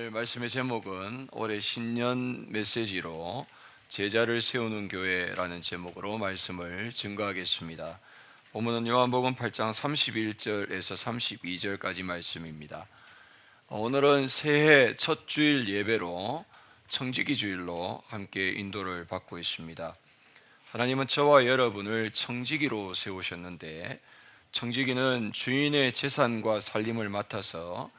오늘 말씀의 제목은 올해 신년 메시지로 제자를 세우는 교회라는 제목으로 말씀을 증거하겠습니다. 본문은 요한복음 8장 31절에서 32절까지 말씀입니다. 오늘은 새해 첫 주일 예배로 청지기 주일로 함께 인도를 받고 있습니다. 하나님은 저와 여러분을 청지기로 세우셨는데, 청지기는 주인의 재산과 살림을 맡아서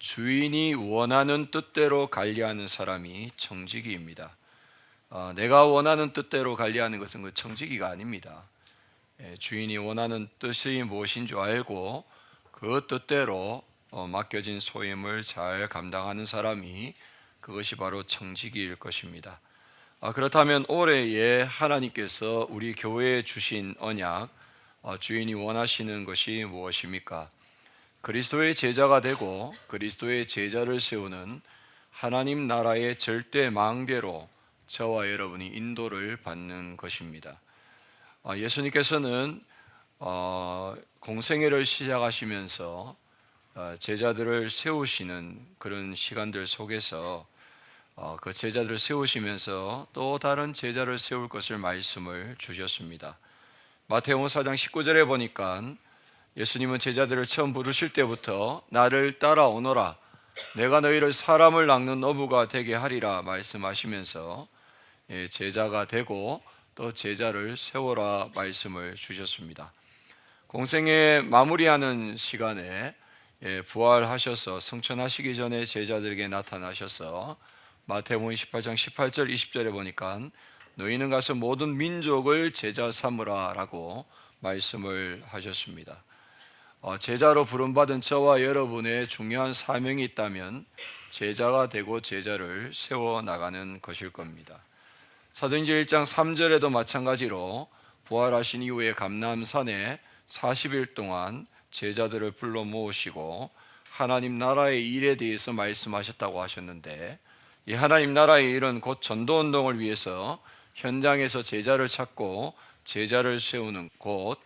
주인이 원하는 뜻대로 관리하는 사람이 청지기입니다. 내가 원하는 뜻대로 관리하는 것은 그 청지기가 아닙니다. 주인이 원하는 뜻이 무엇인 줄 알고 그 뜻대로 맡겨진 소임을 잘 감당하는 사람이, 그것이 바로 청지기일 것입니다. 그렇다면 올해에 하나님께서 우리 교회에 주신 언약, 주인이 원하시는 것이 무엇입니까? 그리스도의 제자가 되고 그리스도의 제자를 세우는 하나님 나라의 절대 망대로 저와 여러분이 인도를 받는 것입니다. 예수님께서는 공생애를 시작하시면서 제자들을 세우시는 그런 시간들 속에서 그 제자들을 세우시면서 또 다른 제자를 세울 것을 말씀을 주셨습니다. 마태복음 4장 19절에 보니까 예수님은 제자들을 처음 부르실 때부터 나를 따라오너라, 내가 너희를 사람을 낚는 어부가 되게 하리라 말씀하시면서 제자가 되고 또 제자를 세워라 말씀을 주셨습니다. 공생애 마무리하는 시간에 부활하셔서 승천하시기 전에 제자들에게 나타나셔서 마태복음 28장 18절 20절에 보니까 너희는 가서 모든 민족을 제자 삼으라 라고 말씀을 하셨습니다. 제자로 부름받은 저와 여러분의 중요한 사명이 있다면 제자가 되고 제자를 세워나가는 것일 겁니다. 사도행전 1장 3절에도 마찬가지로 부활하신 이후에 감람산에 40일 동안 제자들을 불러 모으시고 하나님 나라의 일에 대해서 말씀하셨다고 하셨는데, 이 하나님 나라의 일은 곧 전도운동을 위해서 현장에서 제자를 찾고 제자를 세우는 곳,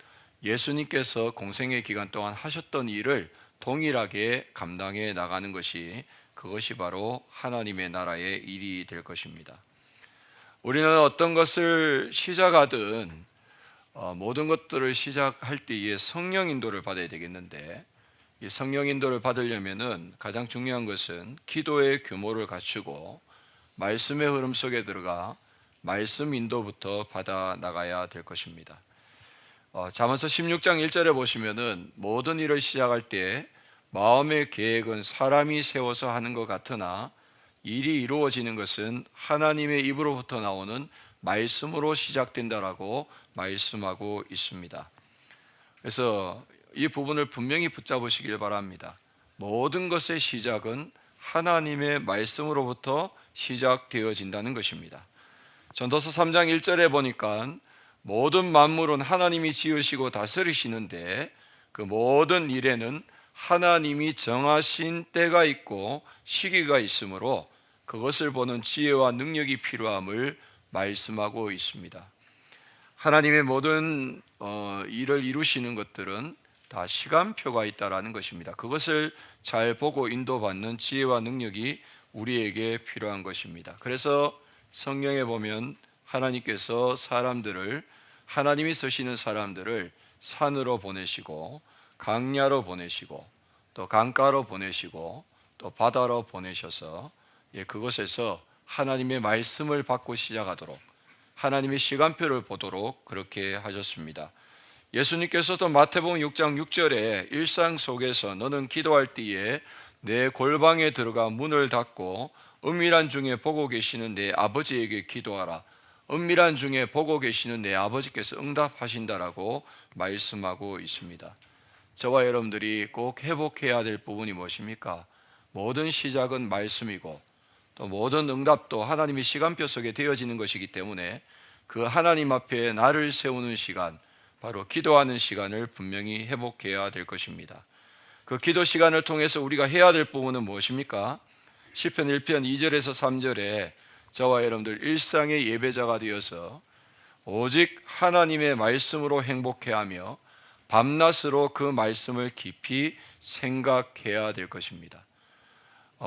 예수님께서 공생애 기간 동안 하셨던 일을 동일하게 감당해 나가는 것이, 그것이 바로 하나님의 나라의 일이 될 것입니다. 우리는 어떤 것을 시작하든 모든 것들을 시작할 때에 성령 인도를 받아야 되겠는데, 이 성령 인도를 받으려면은 가장 중요한 것은 기도의 규모를 갖추고 말씀의 흐름 속에 들어가 말씀 인도부터 받아 나가야 될 것입니다. 잠언서 16장 1절에 보시면은 모든 일을 시작할 때 마음의 계획은 사람이 세워서 하는 것 같으나 일이 이루어지는 것은 하나님의 입으로부터 나오는 말씀으로 시작된다라고 말씀하고 있습니다. 그래서 이 부분을 분명히 붙잡으시길 바랍니다. 모든 것의 시작은 하나님의 말씀으로부터 시작되어진다는 것입니다. 전도서 3장 1절에 보니까 모든 만물은 하나님이 지으시고 다스리시는데 그 모든 일에는 하나님이 정하신 때가 있고 시기가 있으므로 그것을 보는 지혜와 능력이 필요함을 말씀하고 있습니다. 하나님의 모든 일을 이루시는 것들은 다 시간표가 있다라는 것입니다. 그것을 잘 보고 인도받는 지혜와 능력이 우리에게 필요한 것입니다. 그래서 성경에 보면 하나님께서 하나님이 쓰시는 사람들을 산으로 보내시고 강야로 보내시고 또 강가로 보내시고 또 바다로 보내셔서 그것에서 하나님의 말씀을 받고 시작하도록, 하나님의 시간표를 보도록 그렇게 하셨습니다. 예수님께서도 마태복음 6장 6절에 일상 속에서 너는 기도할 때에 내 골방에 들어가 문을 닫고 은밀한 중에 보고 계시는 내 아버지에게 기도하라, 은밀한 중에 보고 계시는 내 아버지께서 응답하신다라고 말씀하고 있습니다. 저와 여러분들이 꼭 회복해야 될 부분이 무엇입니까? 모든 시작은 말씀이고 또 모든 응답도 하나님의 시간표 속에 되어지는 것이기 때문에 그 하나님 앞에 나를 세우는 시간, 바로 기도하는 시간을 분명히 회복해야 될 것입니다. 그 기도 시간을 통해서 우리가 해야 될 부분은 무엇입니까? 시편 1편 2절에서 3절에 저와 여러분들 일상의 예배자가 되어서 오직 하나님의 말씀으로 행복해하며 밤낮으로 그 말씀을 깊이 생각해야 될 것입니다.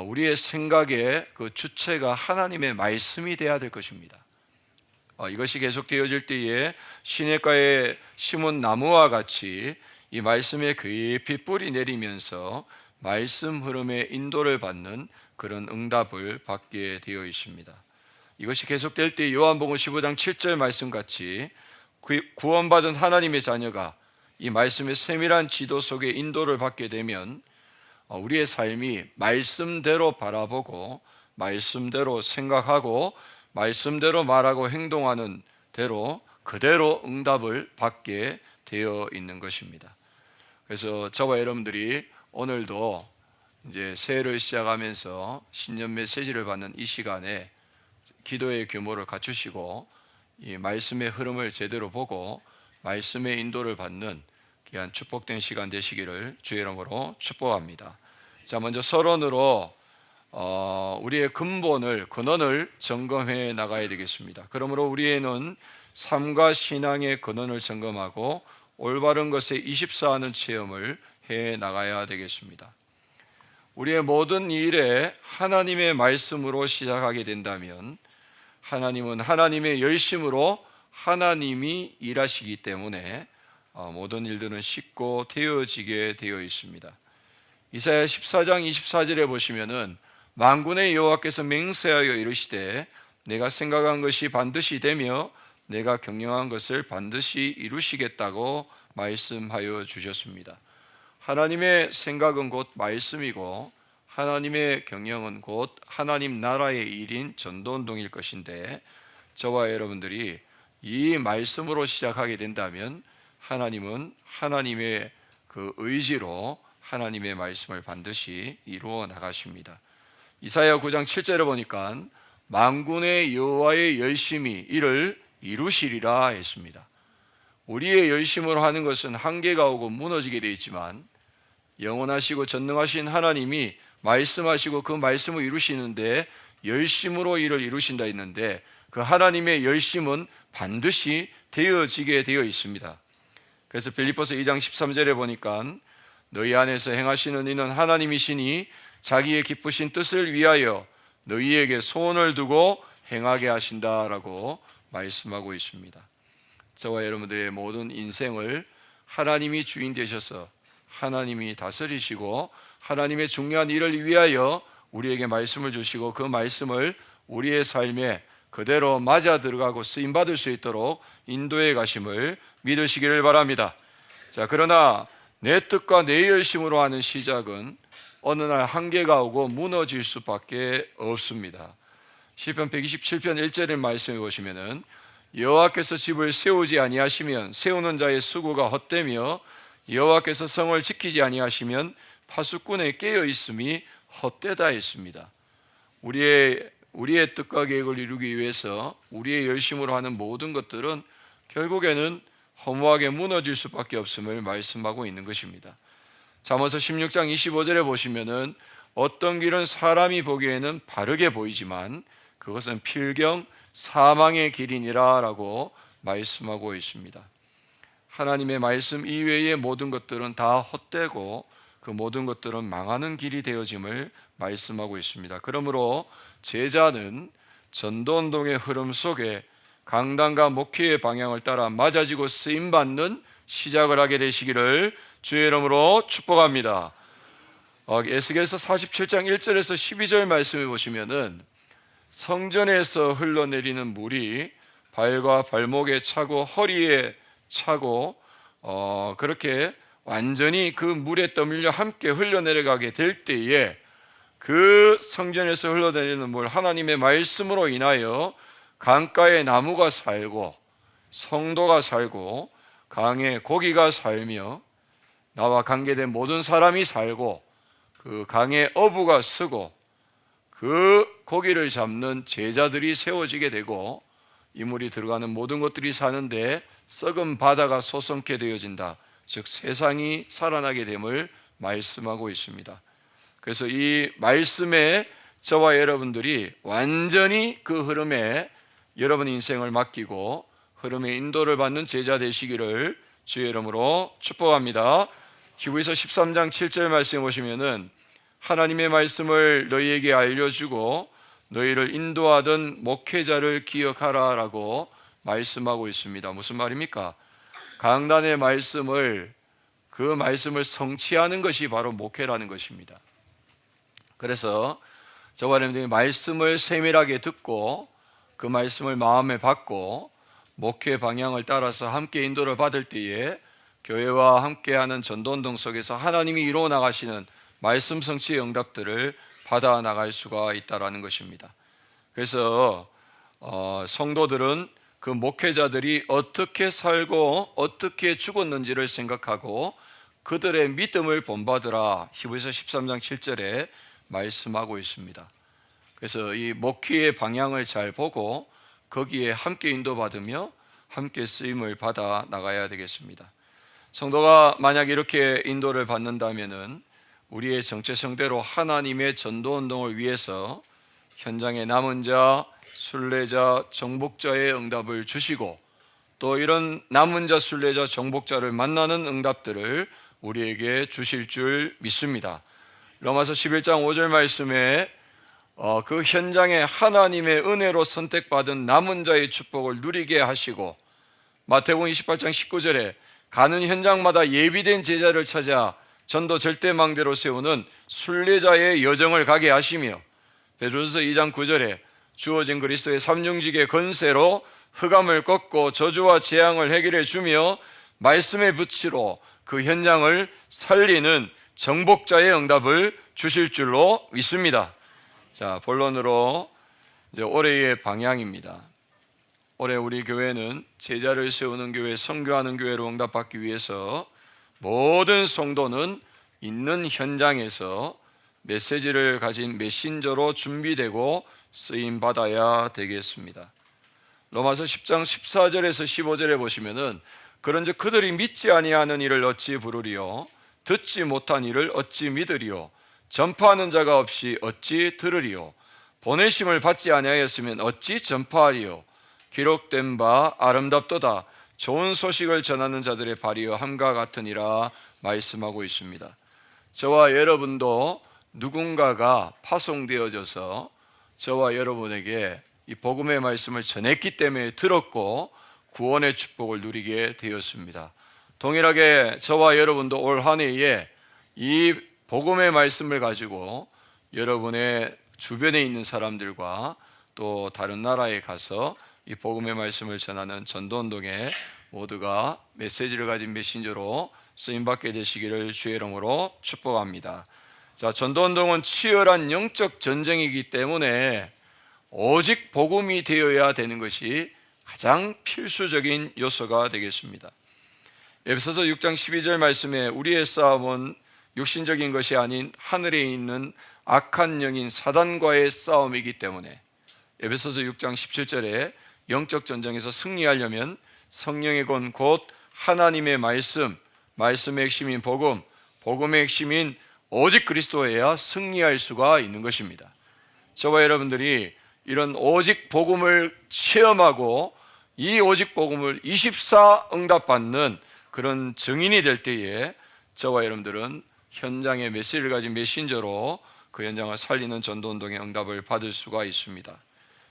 우리의 생각의 그 주체가 하나님의 말씀이 되어야 될 것입니다. 이것이 계속되어질 때에 시냇가에 심은 나무와 같이 이 말씀에 깊이 뿌리 내리면서 말씀 흐름의 인도를 받는 그런 응답을 받게 되어 있습니다. 이것이 계속될 때 요한복음 15장 7절 말씀같이 구원받은 하나님의 자녀가 이 말씀의 세밀한 지도 속에 인도를 받게 되면 우리의 삶이 말씀대로 바라보고 말씀대로 생각하고 말씀대로 말하고 행동하는 대로 그대로 응답을 받게 되어 있는 것입니다. 그래서 저와 여러분들이 오늘도 이제 새해를 시작하면서 신년 메시지를 받는 이 시간에 기도의 규모를 갖추시고 이 말씀의 흐름을 제대로 보고 말씀의 인도를 받는 귀한 축복된 시간 되시기를 주의 이름으로 축복합니다. 자, 먼저 서론으로 우리의 근원을 점검해 나가야 되겠습니다. 그러므로 우리에는 삶과 신앙의 근원을 점검하고 올바른 것에 24하는 체험을 해 나가야 되겠습니다. 우리의 모든 일에 하나님의 말씀으로 시작하게 된다면 하나님은 하나님의 열심으로 하나님이 일하시기 때문에 모든 일들은 쉽고 되어지게 되어 있습니다. 이사야 14장 24절에 보시면은 만군의 여호와께서 맹세하여 이르시되 내가 생각한 것이 반드시 되며 내가 경영한 것을 반드시 이루시겠다고 말씀하여 주셨습니다. 하나님의 생각은 곧 말씀이고 하나님의 경영은 곧 하나님 나라의 일인 전도운동일 것인데 저와 여러분들이 이 말씀으로 시작하게 된다면 하나님은 하나님의 그 의지로 하나님의 말씀을 반드시 이루어 나가십니다. 이사야 9장 7절에 보니까 만군의 여호와의 열심히 이를 이루시리라 했습니다. 우리의 열심으로 하는 것은 한계가 오고 무너지게 되어 있지만 영원하시고 전능하신 하나님이 말씀하시고 그 말씀을 이루시는데 열심으로 이를 이루신다 했는데 그 하나님의 열심은 반드시 되어지게 되어 있습니다. 그래서 빌립보서 2장 13절에 보니까 너희 안에서 행하시는 이는 하나님이시니 자기의 기쁘신 뜻을 위하여 너희에게 소원을 두고 행하게 하신다라고 말씀하고 있습니다. 저와 여러분들의 모든 인생을 하나님이 주인 되셔서 하나님이 다스리시고 하나님의 중요한 일을 위하여 우리에게 말씀을 주시고 그 말씀을 우리의 삶에 그대로 맞아 들어가고 쓰임받을 수 있도록 인도해 가심을 믿으시기를 바랍니다. 자, 그러나 내 뜻과 내 열심으로 하는 시작은 어느 날 한계가 오고 무너질 수밖에 없습니다. 시편 127편 1절의 말씀에 보시면은 여호와께서 집을 세우지 아니하시면 세우는 자의 수고가 헛되며 여호와께서 성을 지키지 아니하시면 파수꾼의 깨어 있음이 헛되다 했습니다. 우리의 뜻과 계획을 이루기 위해서 우리의 열심으로 하는 모든 것들은 결국에는 허무하게 무너질 수밖에 없음을 말씀하고 있는 것입니다. 잠언서 16장 25절에 보시면은 어떤 길은 사람이 보기에는 바르게 보이지만 그것은 필경 사망의 길이니라 라고 말씀하고 있습니다. 하나님의 말씀 이외의 모든 것들은 다 헛되고 그 모든 것들은 망하는 길이 되어짐을 말씀하고 있습니다. 그러므로 제자는 전도운동의 흐름 속에 강단과 목회의 방향을 따라 맞아지고 쓰임받는 시작을 하게 되시기를 주의 이름으로 축복합니다. 에스겔서 47장 1절에서 12절 말씀해 보시면은 성전에서 흘러내리는 물이 발과 발목에 차고 허리에 차고 그렇게 완전히 그 물에 떠밀려 함께 흘러내려가게 될 때에 그 성전에서 흘러내리는 물 하나님의 말씀으로 인하여 강가에 나무가 살고 성도가 살고 강에 고기가 살며 나와 관계된 모든 사람이 살고 그 강에 어부가 서고 그 고기를 잡는 제자들이 세워지게 되고 이 물이 들어가는 모든 것들이 사는데 썩은 바다가 솟성케 되어진다. 즉 세상이 살아나게 됨을 말씀하고 있습니다. 그래서 이 말씀에 저와 여러분들이 완전히 그 흐름에 여러분 인생을 맡기고 흐름의 인도를 받는 제자 되시기를 주의 이름으로 축복합니다. 히브리서 13장 7절 말씀해 보시면은 하나님의 말씀을 너희에게 알려주고 너희를 인도하던 목회자를 기억하라 라고 말씀하고 있습니다. 무슨 말입니까? 강단의 말씀을, 그 말씀을 성취하는 것이 바로 목회라는 것입니다. 그래서 저와 여러분들이 말씀을 세밀하게 듣고 그 말씀을 마음에 받고 목회 방향을 따라서 함께 인도를 받을 때에 교회와 함께하는 전도운동 속에서 하나님이 이루어 나가시는 말씀 성취의 응답들을 받아 나갈 수가 있다는 것입니다. 그래서 성도들은 그 목회자들이 어떻게 살고 어떻게 죽었는지를 생각하고 그들의 믿음을 본받으라, 히브리서 13장 7절에 말씀하고 있습니다. 그래서 이 목회의 방향을 잘 보고 거기에 함께 인도받으며 함께 쓰임을 받아 나가야 되겠습니다. 성도가 만약 이렇게 인도를 받는다면은 우리의 정체성대로 하나님의 전도운동을 위해서 현장에 남은 자, 순례자, 정복자의 응답을 주시고 또 이런 남은 자, 순례자, 정복자를 만나는 응답들을 우리에게 주실 줄 믿습니다. 로마서 11장 5절 말씀에 그 현장에 하나님의 은혜로 선택받은 남은 자의 축복을 누리게 하시고, 마태복음 28장 19절에 가는 현장마다 예비된 제자를 찾아 전도 절대망대로 세우는 순례자의 여정을 가게 하시며, 베드로서 2장 9절에 주어진 그리스도의 삼중직의 건세로 흑암을 꺾고 저주와 재앙을 해결해 주며 말씀의 불치로 그 현장을 살리는 정복자의 응답을 주실 줄로 믿습니다. 자, 본론으로 이제 올해의 방향입니다. 올해 우리 교회는 제자를 세우는 교회, 선교하는 교회로 응답받기 위해서 모든 성도는 있는 현장에서 메시지를 가진 메신저로 준비되고 쓰임받아야 되겠습니다. 로마서 10장 14절에서 15절에 보시면은 그런즉 그들이 믿지 아니하는 이를 어찌 부르리요, 듣지 못한 이를 어찌 믿으리요, 전파하는 자가 없이 어찌 들으리요, 보내심을 받지 아니하였으면 어찌 전파하리요, 기록된 바 아름답도다 좋은 소식을 전하는 자들의 발이여 함과 같으니라 말씀하고 있습니다. 저와 여러분도 누군가가 파송되어져서 저와 여러분에게 이 복음의 말씀을 전했기 때문에 들었고 구원의 축복을 누리게 되었습니다. 동일하게 저와 여러분도 올 한 해에 이 복음의 말씀을 가지고 여러분의 주변에 있는 사람들과 또 다른 나라에 가서 이 복음의 말씀을 전하는 전도운동에 모두가 메시지를 가진 메신저로 쓰임받게 되시기를 주의 이름으로 축복합니다. 자, 전도운동은 치열한 영적 전쟁이기 때문에 오직 복음이 되어야 되는 것이 가장 필수적인 요소가 되겠습니다. 에베소서 6장 12절 말씀에 우리의 싸움은 육신적인 것이 아닌 하늘에 있는 악한 영인 사단과의 싸움이기 때문에, 에베소서 6장 17절에 영적 전쟁에서 승리하려면 성령의 권 곧 하나님의 말씀, 말씀의 핵심인 복음, 복음의 핵심인 오직 그리스도여야 승리할 수가 있는 것입니다. 저와 여러분들이 이런 오직 복음을 체험하고 이 오직 복음을 24 응답받는 그런 증인이 될 때에 저와 여러분들은 현장의 메시지를 가진 메신저로 그 현장을 살리는 전도운동의 응답을 받을 수가 있습니다.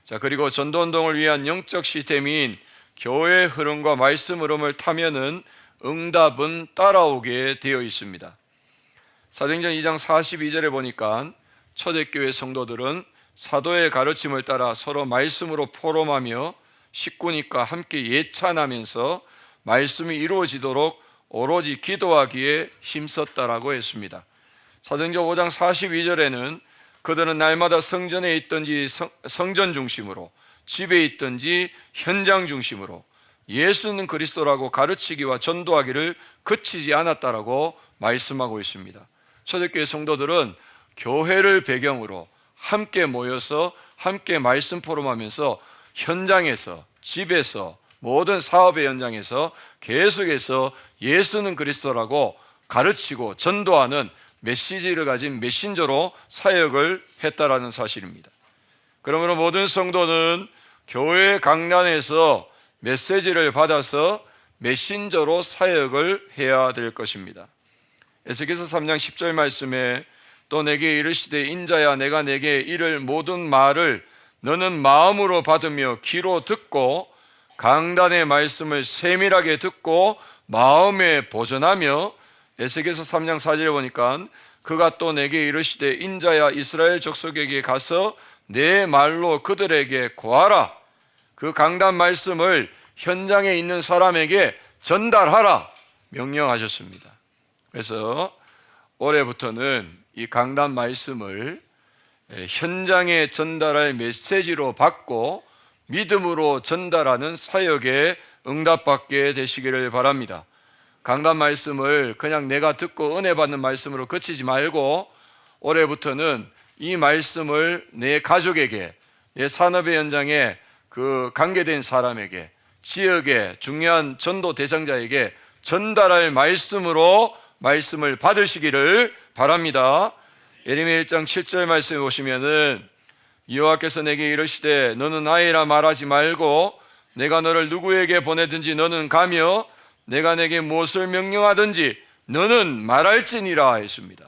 자, 그리고 전도운동을 위한 영적 시스템인 교회의 흐름과 말씀 흐름을 타면은 응답은 따라오게 되어 있습니다. 사도행전 2장 42절에 보니까 초대교회 성도들은 사도의 가르침을 따라 서로 말씀으로 포럼하며 식구니까 함께 예찬하면서 말씀이 이루어지도록 오로지 기도하기에 힘썼다라고 했습니다. 사도행전 5장 42절에는 그들은 날마다 성전에 있든지 성전 중심으로, 집에 있든지 현장 중심으로 예수는 그리스도라고 가르치기와 전도하기를 그치지 않았다라고 말씀하고 있습니다. 초대교회 성도들은 교회를 배경으로 함께 모여서 함께 말씀 포럼하면서 현장에서, 집에서, 모든 사업의 현장에서 계속해서 예수는 그리스도라고 가르치고 전도하는 메시지를 가진 메신저로 사역을 했다라는 사실입니다. 그러므로 모든 성도는 교회 강단에서 메시지를 받아서 메신저로 사역을 해야 될 것입니다. 에스겔서 3장 10절 말씀에 또 내게 이르시되 인자야 내가 내게 이를 모든 말을 너는 마음으로 받으며 귀로 듣고 강단의 말씀을 세밀하게 듣고 마음에 보존하며 에스겔서 3장 4절에 보니까 그가 또 내게 이르시되 인자야 이스라엘 족속에게 가서 내 말로 그들에게 고하라. 그 강단 말씀을 현장에 있는 사람에게 전달하라 명령하셨습니다. 그래서 올해부터는 이 강단 말씀을 현장에 전달할 메시지로 받고 믿음으로 전달하는 사역에 응답받게 되시기를 바랍니다. 강단 말씀을 그냥 내가 듣고 은혜 받는 말씀으로 그치지 말고 올해부터는 이 말씀을 내 가족에게, 내 산업의 현장에 그 관계된 사람에게, 지역의 중요한 전도 대상자에게 전달할 말씀으로 말씀을 받으시기를 바랍니다. 예레미야 1장 7절 말씀에 보시면은 여호와께서 내게 이르시되 너는 아이라 말하지 말고 내가 너를 누구에게 보내든지 너는 가며 내가 내게 무엇을 명령하든지 너는 말할지니라 했습니다.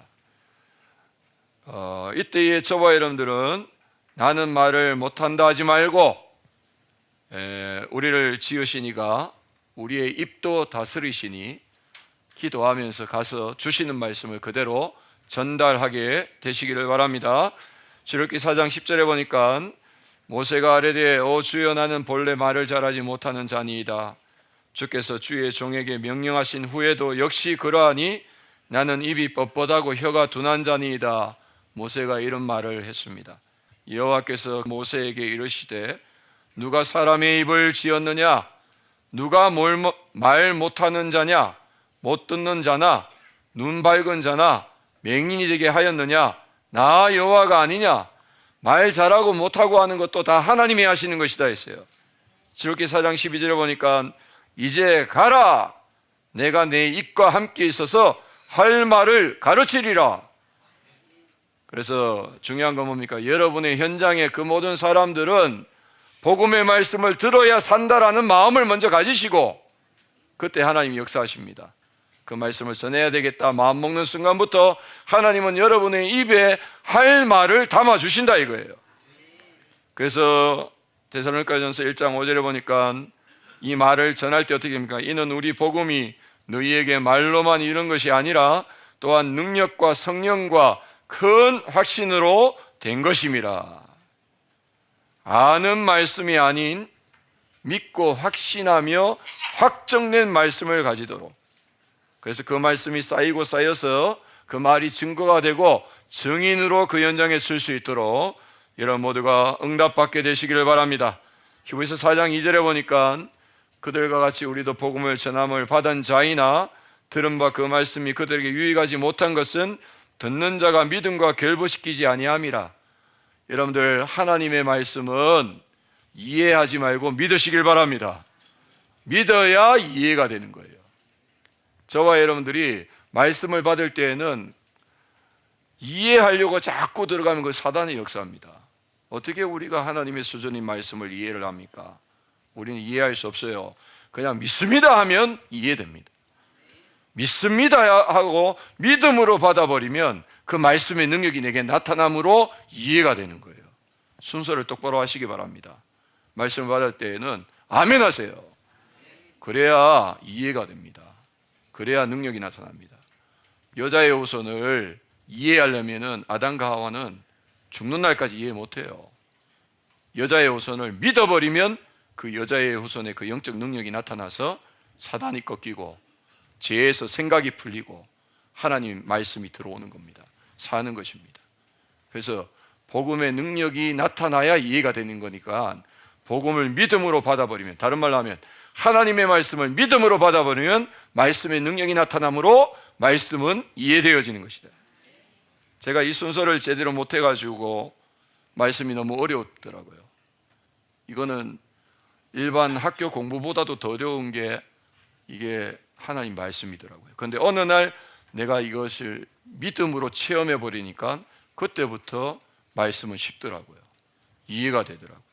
이때의 저와 여러분들은 나는 말을 못한다 하지 말고 우리를 지으시니가 우리의 입도 다스리시니 기도하면서 가서 주시는 말씀을 그대로 전달하게 되시기를 바랍니다. 출애굽기 4장 10절에 보니까 모세가 아뢰되 오 주여 나는 본래 말을 잘하지 못하는 자니이다. 주께서 주의 종에게 명령하신 후에도 역시 그러하니 나는 입이 뻣뻣하고 혀가 둔한 자니이다. 모세가 이런 말을 했습니다. 여호와께서 모세에게 이르시되 누가 사람의 입을 지었느냐? 누가 말 못하는 자냐? 못 듣는 자나 눈 밝은 자나 맹인이 되게 하였느냐? 나 여호와가 아니냐? 말 잘하고 못하고 하는 것도 다 하나님이 하시는 것이다 했어요. 출애굽기 4장 12절에 보니까 이제 가라 내가 내 입과 함께 있어서 할 말을 가르치리라. 그래서 중요한 건 뭡니까? 여러분의 현장에 그 모든 사람들은 복음의 말씀을 들어야 산다라는 마음을 먼저 가지시고 그때 하나님이 역사하십니다. 그 말씀을 전해야 되겠다 마음 먹는 순간부터 하나님은 여러분의 입에 할 말을 담아주신다 이거예요. 그래서 데살로니가전서 1장 5절에 보니까 이 말을 전할 때 어떻게 됩니까? 이는 우리 복음이 너희에게 말로만 이른 것이 아니라 또한 능력과 성령과 큰 확신으로 된 것임이라. 아는 말씀이 아닌 믿고 확신하며 확정된 말씀을 가지도록. 그래서 그 말씀이 쌓이고 쌓여서 그 말이 증거가 되고 증인으로 그 현장에 설 수 있도록 여러분 모두가 응답받게 되시기를 바랍니다. 히브리서 4장 2절에 보니까 그들과 같이 우리도 복음을 전함을 받은 자이나 들은 바 그 말씀이 그들에게 유익하지 못한 것은 듣는 자가 믿음과 결부시키지 아니함이라. 여러분들 하나님의 말씀은 이해하지 말고 믿으시길 바랍니다. 믿어야 이해가 되는 거예요. 저와 여러분들이 말씀을 받을 때에는 이해하려고 자꾸 들어가면 그 사단의 역사입니다. 어떻게 우리가 하나님의 수준인 말씀을 이해를 합니까? 우리는 이해할 수 없어요. 그냥 믿습니다 하면 이해됩니다. 믿습니다 하고 믿음으로 받아버리면 그 말씀의 능력이 내게 나타남으로 이해가 되는 거예요. 순서를 똑바로 하시기 바랍니다. 말씀을 받을 때에는 아멘 하세요. 그래야 이해가 됩니다. 그래야 능력이 나타납니다. 여자의 후손을 이해하려면 아담과 하와는 죽는 날까지 이해 못해요. 여자의 후손을 믿어버리면 그 여자의 후손의 그 영적 능력이 나타나서 사단이 꺾이고 죄에서 생각이 풀리고 하나님 말씀이 들어오는 겁니다. 사는 것입니다. 그래서 복음의 능력이 나타나야 이해가 되는 거니까 복음을 믿음으로 받아버리면, 다른 말로 하면 하나님의 말씀을 믿음으로 받아버리면 말씀의 능력이 나타나므로 말씀은 이해되어지는 것이다. 제가 이 순서를 제대로 못해가지고 말씀이 너무 어려웠더라고요. 이거는 일반 학교 공부보다도 더 어려운 게 이게 하나님 말씀이더라고요. 그런데 어느 날 내가 이것을 믿음으로 체험해 버리니까 그때부터 말씀은 쉽더라고요. 이해가 되더라고요.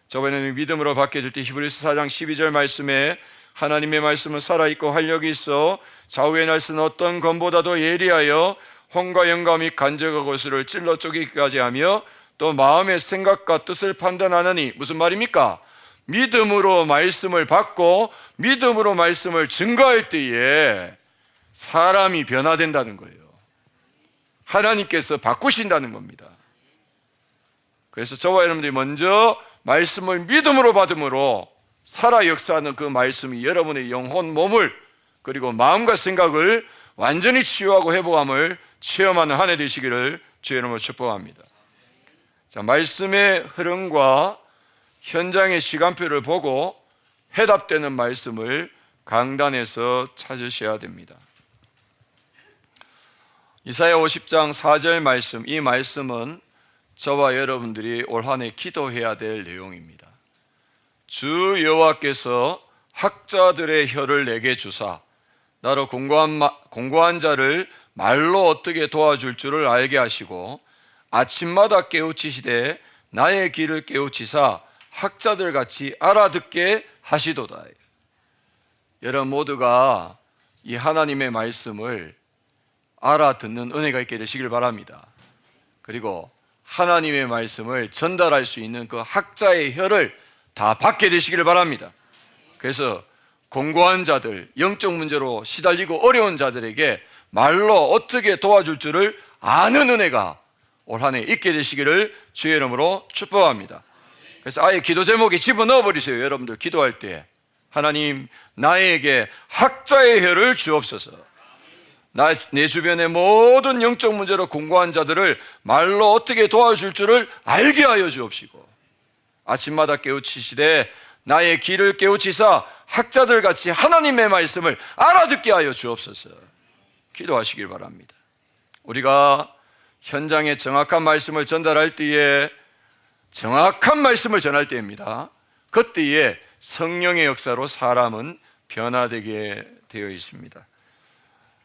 저번에는 믿음으로 받게 될 때 히브리서 4장 12절 말씀에 하나님의 말씀은 살아있고 활력이 있어 좌우에 날 수는 어떤 검보다도 예리하여 혼과 영감이 간절과 고수를 찔러 쪼개기까지 하며 또 마음의 생각과 뜻을 판단하느니, 무슨 말입니까? 믿음으로 말씀을 받고 믿음으로 말씀을 증거할 때에 사람이 변화된다는 거예요. 하나님께서 바꾸신다는 겁니다. 그래서 저와 여러분들이 먼저 말씀을 믿음으로 받음으로 살아 역사하는 그 말씀이 여러분의 영혼, 몸을, 그리고 마음과 생각을 완전히 치유하고 회복함을 체험하는 한 해 되시기를 주의 이름으로 축복합니다. 자, 말씀의 흐름과 현장의 시간표를 보고 해답되는 말씀을 강단에서 찾으셔야 됩니다. 이사야 50장 4절 말씀, 이 말씀은 저와 여러분들이 올 한 해 기도해야 될 내용입니다. 주 여호와께서 학자들의 혀를 내게 주사 나로 공고한 자를 말로 어떻게 도와줄 줄을 알게 하시고 아침마다 깨우치시되 나의 귀를 깨우치사 학자들 같이 알아듣게 하시도다. 여러분 모두가 이 하나님의 말씀을 알아듣는 은혜가 있게 되시길 바랍니다. 그리고 하나님의 말씀을 전달할 수 있는 그 학자의 혀를 다 받게 되시길 바랍니다. 그래서 공고한 자들, 영적 문제로 시달리고 어려운 자들에게 말로 어떻게 도와줄 줄을 아는 은혜가 올 한 해 있게 되시기를 주의 이름으로 축복합니다. 그래서 아예 기도 제목에 집어넣어 버리세요. 여러분들 기도할 때 하나님, 나에게 학자의 혀를 주옵소서. 내 주변의 모든 영적 문제로 공고한 자들을 말로 어떻게 도와줄 줄을 알게 하여 주옵시고 아침마다 깨우치시되 나의 귀를 깨우치사 학자들 같이 하나님의 말씀을 알아듣게 하여 주옵소서. 기도하시길 바랍니다. 우리가 현장에 정확한 말씀을 전달할 때에, 정확한 말씀을 전할 때입니다. 그때에 성령의 역사로 사람은 변화되게 되어 있습니다.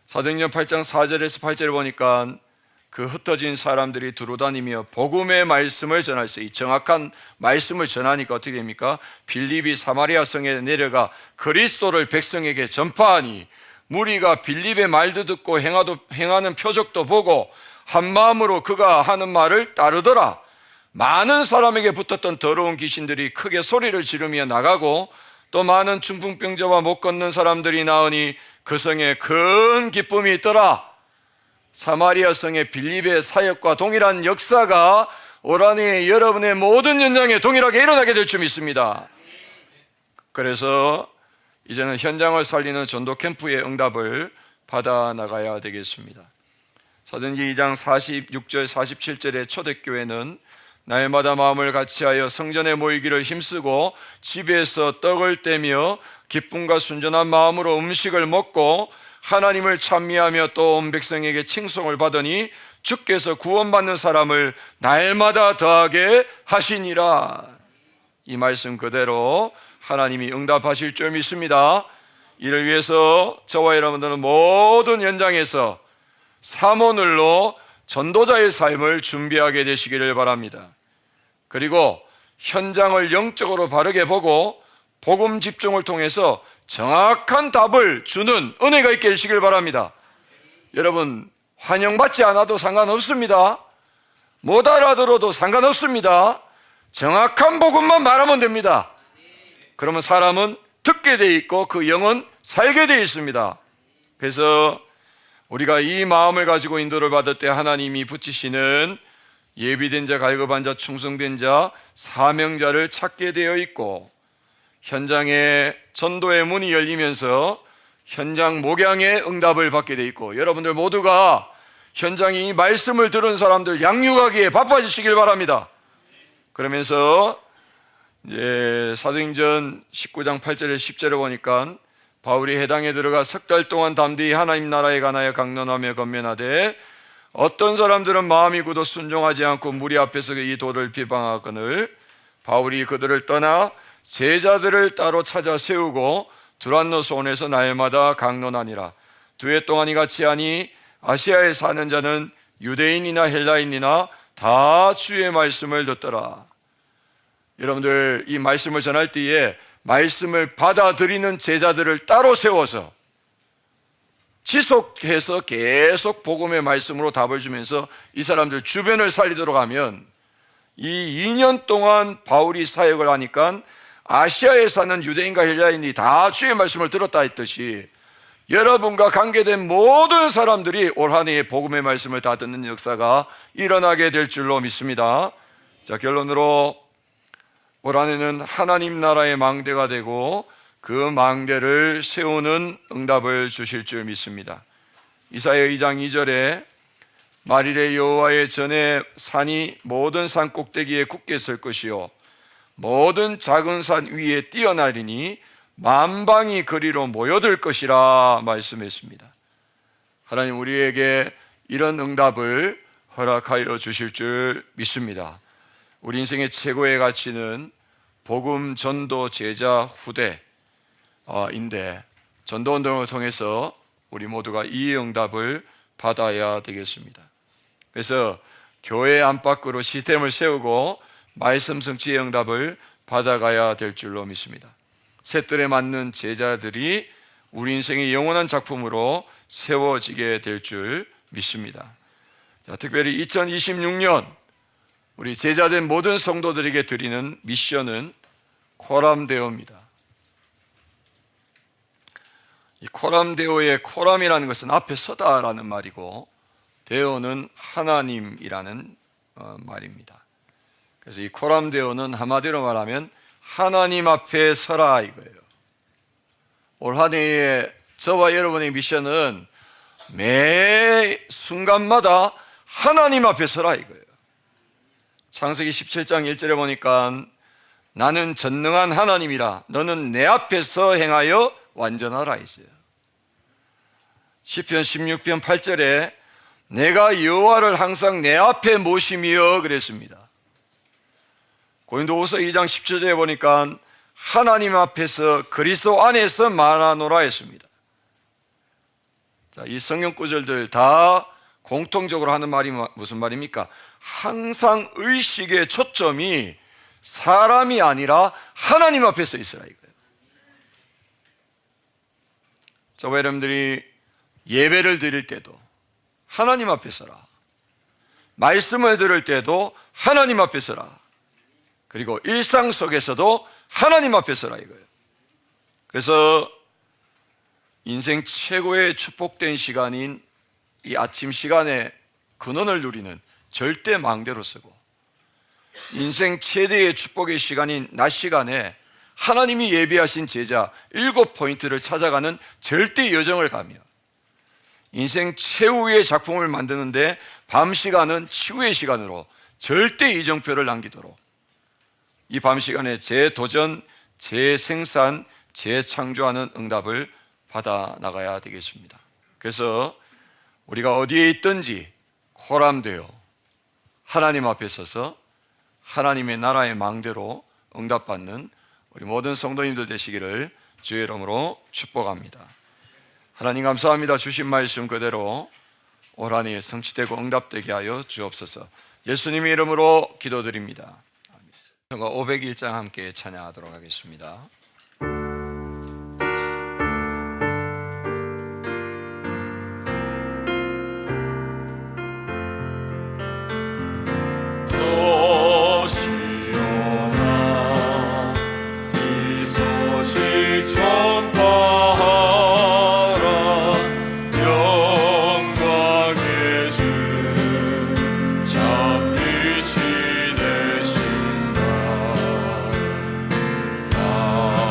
사도행전 8장 4절에서 8절을 보니까 그 흩어진 사람들이 두루다니며 복음의 말씀을 전할 때, 이 정확한 말씀을 전하니까 어떻게 됩니까? 빌립이 사마리아 성에 내려가 그리스도를 백성에게 전파하니 무리가 빌립의 말도 듣고 행하는 표적도 보고 한 마음으로 그가 하는 말을 따르더라. 많은 사람에게 붙었던 더러운 귀신들이 크게 소리를 지르며 나가고 또 많은 중풍병자와 못 걷는 사람들이 나으니 그 성에 큰 기쁨이 있더라. 사마리아 성의 빌립의 사역과 동일한 역사가 올 한 해 여러분의 모든 현장에 동일하게 일어나게 될 줄 믿습니다. 그래서 이제는 현장을 살리는 전도 캠프의 응답을 받아 나가야 되겠습니다. 사도행전 2장 46절 47절의 초대교회는 날마다 마음을 같이하여 성전에 모이기를 힘쓰고 집에서 떡을 떼며 기쁨과 순전한 마음으로 음식을 먹고 하나님을 찬미하며 또 온 백성에게 칭송을 받으니 주께서 구원받는 사람을 날마다 더하게 하시니라. 이 말씀 그대로 하나님이 응답하실 줄 믿습니다. 이를 위해서 저와 여러분들은 모든 현장에서 사모늘로 전도자의 삶을 준비하게 되시기를 바랍니다. 그리고 현장을 영적으로 바르게 보고 복음 집중을 통해서 정확한 답을 주는 은혜가 있게 되시길 바랍니다. 여러분, 환영받지 않아도 상관없습니다. 못 알아들어도 상관없습니다. 정확한 복음만 말하면 됩니다. 그러면 사람은 듣게 돼 있고 그 영은 살게 돼 있습니다. 그래서 우리가 이 마음을 가지고 인도를 받을 때 하나님이 붙이시는 예비된 자, 갈급한 자, 충성된 자, 사명자를 찾게 되어 있고 현장에 전도의 문이 열리면서 현장 목양의 응답을 받게 되어 있고 여러분들 모두가 현장에 이 말씀을 들은 사람들 양육하기에 바빠지시길 바랍니다. 그러면서 이제 사도행전 19장 8절에 10절에 보니까 바울이 해당에 들어가 석 달 동안 담대히 하나님 나라에 관하여 강론하며 권면하되 어떤 사람들은 마음이 굳어 순종하지 않고 무리 앞에서 이 도를 비방하거늘 바울이 그들을 떠나 제자들을 따로 찾아 세우고 두란노 소원에서 날마다 강론하니라. 2해 동안 이같이 하니 아시아에 사는 자는 유대인이나 헬라인이나 다 주의 말씀을 듣더라. 여러분들 이 말씀을 전할 때에 말씀을 받아들이는 제자들을 따로 세워서 지속해서 계속 복음의 말씀으로 답을 주면서 이 사람들 주변을 살리도록 하면 이 2년 동안 바울이 사역을 하니까 아시아에 사는 유대인과 헬라인이 다 주의 말씀을 들었다 했듯이 여러분과 관계된 모든 사람들이 올 한 해에 복음의 말씀을 다 듣는 역사가 일어나게 될 줄로 믿습니다. 자, 결론으로 올 한 해는 하나님 나라의 망대가 되고 그 망대를 세우는 응답을 주실 줄 믿습니다. 이사야 2장 2절에 만일에 여호와의 전에 산이 모든 산 꼭대기에 굳게 설 것이요 모든 작은 산 위에 뛰어나리니 만방이 그리로 모여들 것이라 말씀했습니다. 하나님 우리에게 이런 응답을 허락하여 주실 줄 믿습니다. 우리 인생의 최고의 가치는 복음, 전도, 제자, 후대인데 전도운동을 통해서 우리 모두가 이 응답을 받아야 되겠습니다. 그래서 교회 안팎으로 시스템을 세우고 말씀 성취의 응답을 받아가야 될 줄로 믿습니다. 새뜰에 맞는 제자들이 우리 인생의 영원한 작품으로 세워지게 될 줄 믿습니다. 자, 특별히 2026년 우리 제자된 모든 성도들에게 드리는 미션은 코람데오입니다. 이 코람데오의 코람이라는 것은 앞에 서다라는 말이고 데오는 하나님이라는 말입니다. 그래서 이 코람데오는 한마디로 말하면 하나님 앞에 서라 이거예요. 올 한 해에 저와 여러분의 미션은 매 순간마다 하나님 앞에 서라 이거예요. 창세기 17장 1절에 보니까 나는 전능한 하나님이라 너는 내 앞에서 행하여 완전하라 했어요. 시편 16편 8절에 내가 여호와를 항상 내 앞에 모시며 그랬습니다. 고린도후서 2장 17절에 보니까 하나님 앞에서 그리스도 안에서 말하노라 했습니다. 자, 이 성경 구절들 다 공통적으로 하는 말이 무슨 말입니까? 항상 의식의 초점이 사람이 아니라 하나님 앞에 서 있으라 이거예요. 저와 여러분들이 예배를 드릴 때도 하나님 앞에 서라, 말씀을 들을 때도 하나님 앞에 서라, 그리고 일상 속에서도 하나님 앞에 서라 이거예요. 그래서 인생 최고의 축복된 시간인 이 아침 시간에 근원을 누리는 절대 망대로 서고, 인생 최대의 축복의 시간인 낮 시간에 하나님이 예비하신 제자 7포인트를 찾아가는 절대 여정을 가며, 인생 최후의 작품을 만드는데 밤 시간은 치유의 시간으로 절대 이정표를 남기도록 이 밤 시간에 재도전, 재생산, 재창조하는 응답을 받아 나가야 되겠습니다. 그래서 우리가 어디에 있든지 코람되어 하나님 앞에 서서 하나님의 나라의 망대로 응답받는 우리 모든 성도님들 되시기를 주의 이름으로 축복합니다. 하나님 감사합니다. 주신 말씀 그대로 올 한 해 성취되고 응답되게 하여 주옵소서. 예수님의 이름으로 기도드립니다. 501장 함께 찬양하도록 하겠습니다. 아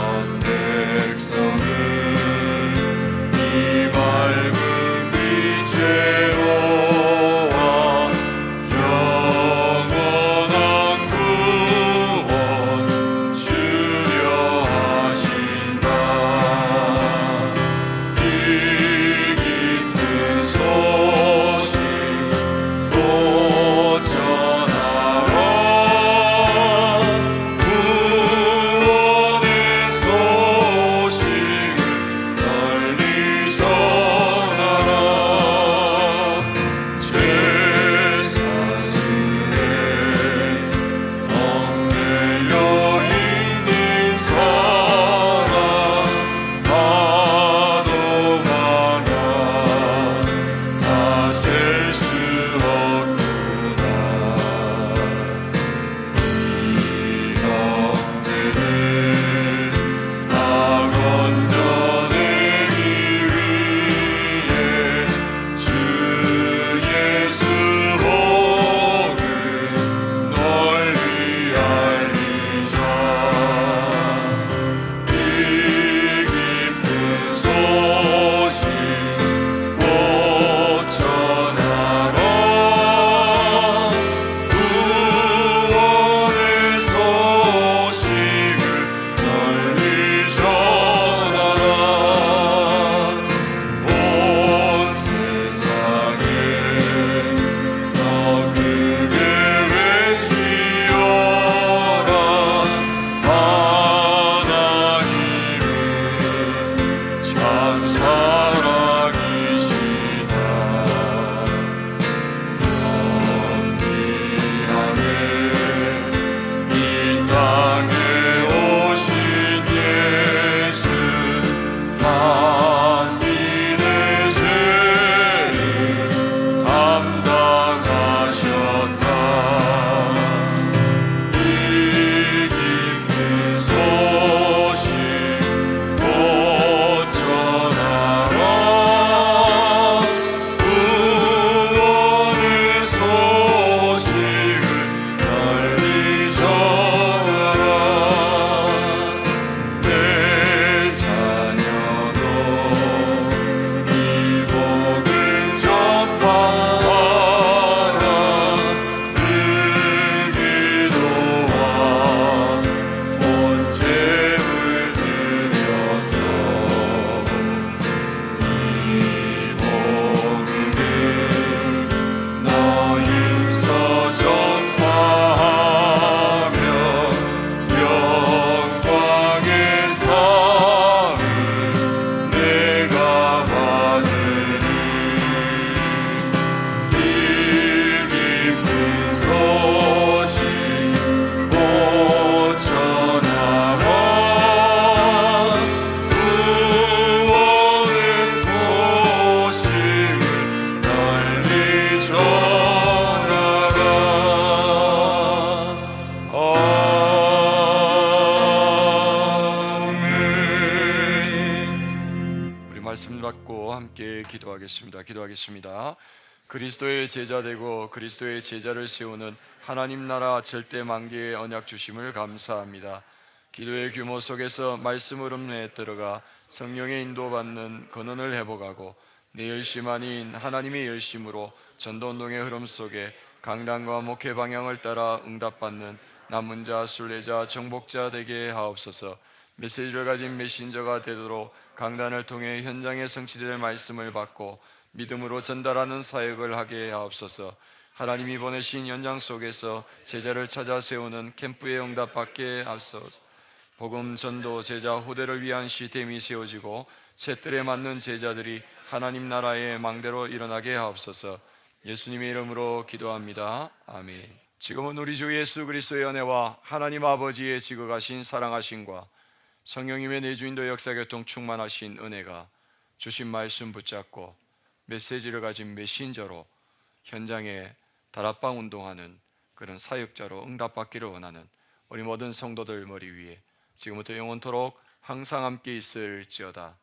기도하겠습니다. 그리스도의 제자 되고 그리스도의 제자를 세우는 하나님 나라 절대 만개의 언약 주심을 감사합니다. 기도의 규모 속에서 말씀 흐름에 들어가 성령의 인도받는 근원을 회복하고 내 열심 아닌 하나님의 열심으로 전도운동의 흐름 속에 강단과 목회 방향을 따라 응답받는 남은 자, 순례자, 정복자 되게 하옵소서. 메시지를 가진 메신저가 되도록 강단을 통해 현장에 성취될 말씀을 받고 믿음으로 전달하는 사역을 하게 하옵소서. 하나님이 보내신 연장 속에서 제자를 찾아 세우는 캠프의 응답받게 하옵소서. 복음 전도 제자 후대를 위한 시스템이 세워지고 새뜰에 맞는 제자들이 하나님 나라의 망대로 일어나게 하옵소서. 예수님의 이름으로 기도합니다. 아멘. 지금은 우리 주 예수 그리스도의 은혜와 하나님 아버지의 지극하신 사랑하심과 성령님의 내주인도 역사교통 충만하신 은혜가 주신 말씀 붙잡고 메시지를 가진 메신저로 현장에 다락방 운동하는 그런 사역자로 응답받기를 원하는 우리 모든 성도들 머리 위에 지금부터 영원토록 항상 함께 있을지어다.